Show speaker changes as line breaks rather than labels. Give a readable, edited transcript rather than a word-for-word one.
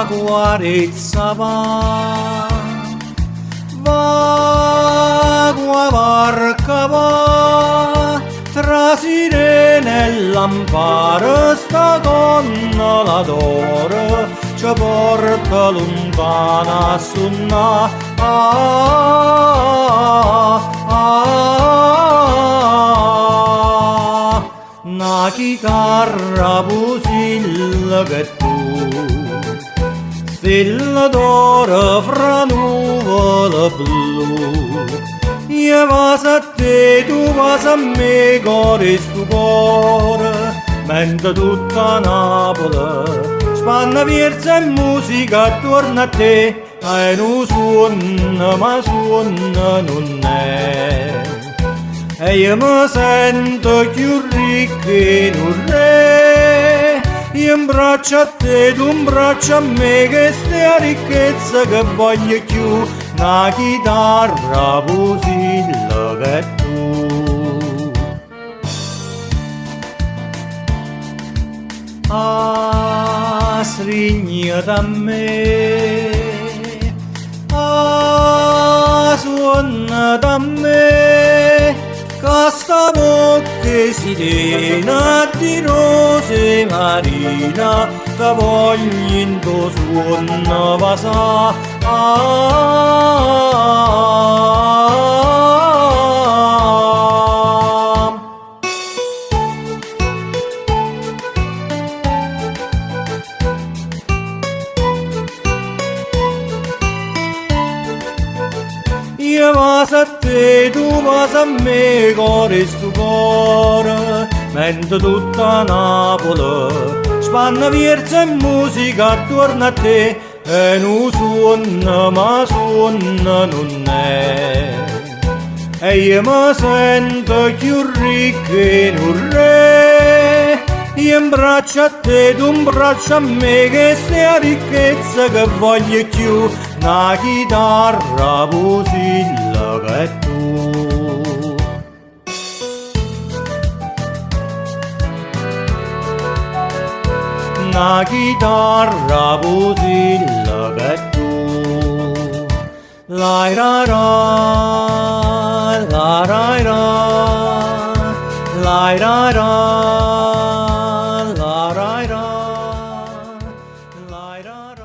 guarezza va barca va, tra sirene e lampare sta gondola d'oro ci porta lontana a suonare. Una chitarra pusilla che tu, stella d'oro fra nuvole blu, io passo a te, tu passi a me, cuore stu cuore, mentre tutta Napoli spanna fierza e musica attorno a te, e non suona, ma suona non è. E io mi sento più ricco in un re, io imbraccio a te, tu imbraccio a me, che stia ricchezza che voglio più, una chitarra pusilla che tu. Ah, strigna da me, ah, suona da me, questa bocca sirena di rose marina, che voglio in tuo suono passare. Io passo a te, tu passi a me, cuore stu cuore, mentre tutta Napoli spanna fierza e musica attorno a te, e non suona, ma suona non è. E io mi sento più ricco in un re, io imbraccio a te, tu imbraccio a me, che stia ricchezza che voglio più, una chitarra pusilla che tu. Una chitarra pusilla che tu. La ra ra, la ra ra, la ra ra, la ra ra, la ra ra.